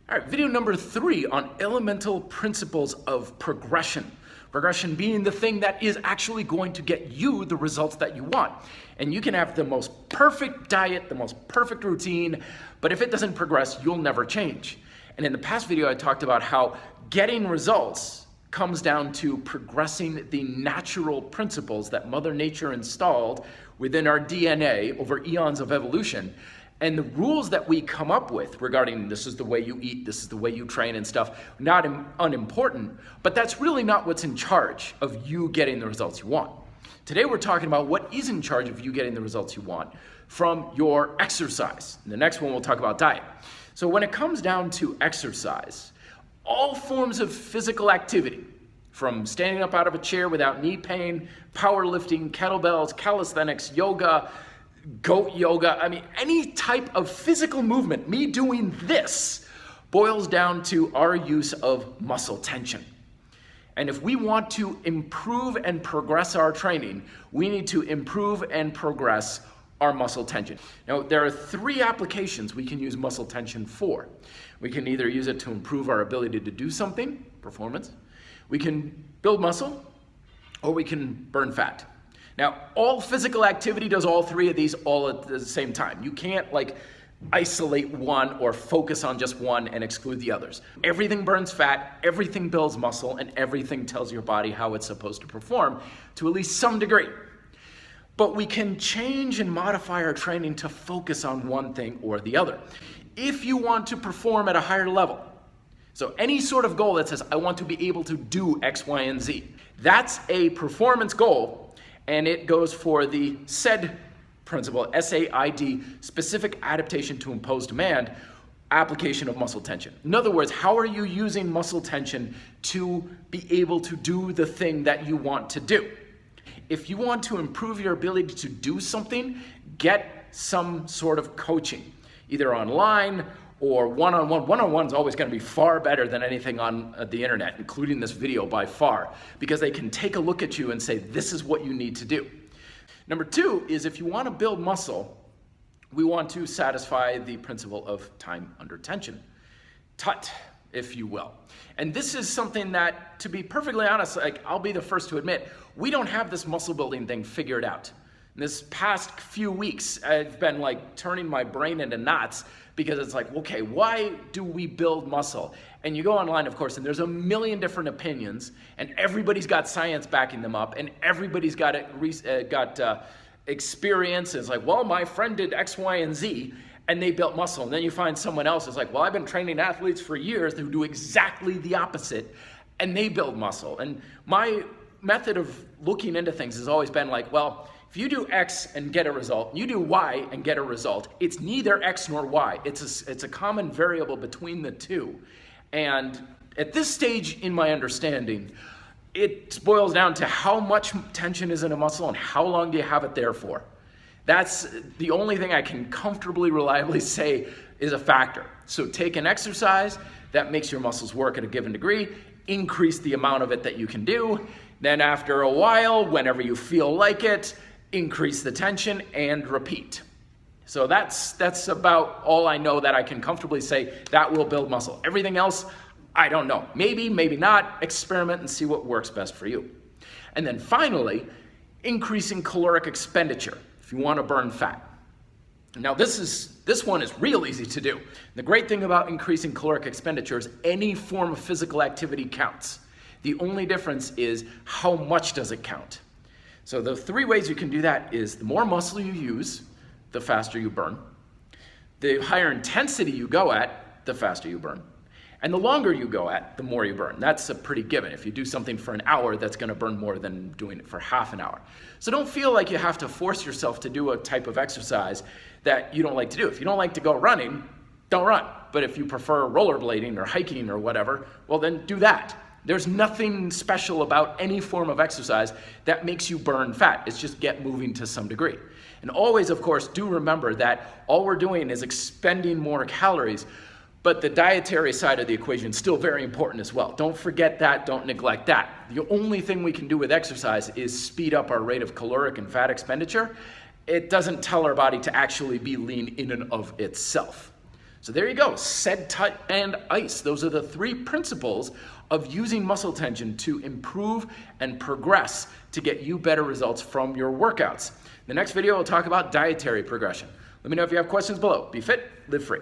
All right, video number 3 on elemental principles of progression. Progression being the thing that is actually going to get you the results that you want. And you can have the most perfect diet, the most perfect routine, but if it doesn't progress, you'll never change. And in the past video, I talked about how getting results comes down to progressing the natural principles that Mother Nature installed within our DNA over eons of evolution. And the rules that we come up with regarding this is the way you eat, this is the way you train and stuff, not unimportant, but that's really not what's in charge of you getting the results you want. Today we're talking about what is in charge of you getting the results you want from your exercise. In the next one we'll talk about diet. So when it comes down to exercise, all forms of physical activity, from standing up out of a chair without knee pain, powerlifting, kettlebells, calisthenics, yoga, goat yoga, any type of physical movement, me doing this, boils down to our use of muscle tension. And if we want to improve and progress our training, we need to improve and progress our muscle tension. Now, there are 3 applications we can use muscle tension for. We can either use it to improve our ability to do something, performance, we can build muscle, or we can burn fat. Now, all physical activity does all 3 of these all at the same time. You can't isolate one or focus on just one and exclude the others. Everything burns fat, everything builds muscle, and everything tells your body how it's supposed to perform to at least some degree. But we can change and modify our training to focus on one thing or the other. If you want to perform at a higher level, so any sort of goal that says, I want to be able to do X, Y, and Z, that's a performance goal. And it goes for the SAID principle, S-A-I-D, specific adaptation to imposed demand, application of muscle tension. In other words, how are you using muscle tension to be able to do the thing that you want to do? If you want to improve your ability to do something, get some sort of coaching, either online or one-on-one. One-on-one is always going to be far better than anything on the internet, including this video by far, because they can take a look at you and say, this is what you need to do. Number 2 is if you want to build muscle, we want to satisfy the principle of time under tension. TUT, if you will. And this is something that, to be perfectly honest, I'll be the first to admit, we don't have this muscle building thing figured out. In this past few weeks, I've been turning my brain into knots because it's okay, why do we build muscle? And you go online, of course, and there's a million different opinions, and everybody's got science backing them up, and everybody's got experience. It's well, my friend did X, Y, and Z, and they built muscle. And then you find someone else is well, I've been training athletes for years who do exactly the opposite, and they build muscle. And my method of looking into things has always been well, if you do X and get a result, you do Y and get a result, it's neither X nor Y. It's a common variable between the two. And at this stage in my understanding, it boils down to how much tension is in a muscle and how long do you have it there for. That's the only thing I can comfortably, reliably say is a factor. So take an exercise that makes your muscles work at a given degree, increase the amount of it that you can do. Then after a while, whenever you feel like it, increase the tension and repeat. So that's about all I know that I can comfortably say that will build muscle. Everything else, I don't know. Maybe, maybe not. Experiment and see what works best for you. And then finally, increasing caloric expenditure if you want to burn fat. Now this one is real easy to do. The great thing about increasing caloric expenditure is any form of physical activity counts. The only difference is how much does it count. So the 3 ways you can do that is the more muscle you use, the faster you burn. The higher intensity you go at, the faster you burn. And the longer you go at, the more you burn. That's a pretty given. If you do something for an hour, that's going to burn more than doing it for half an hour. So don't feel like you have to force yourself to do a type of exercise that you don't like to do. If you don't like to go running, don't run. But if you prefer rollerblading or hiking or whatever, well then do that. There's nothing special about any form of exercise that makes you burn fat. It's just get moving to some degree. And always, of course, do remember that all we're doing is expending more calories, but the dietary side of the equation is still very important as well. Don't forget that, don't neglect that. The only thing we can do with exercise is speed up our rate of caloric and fat expenditure. It doesn't tell our body to actually be lean in and of itself. So there you go, sed, tut, and ice. Those are the 3 principles of using muscle tension to improve and progress to get you better results from your workouts. In the next video, we'll talk about dietary progression. Let me know if you have questions below. Be fit, live free.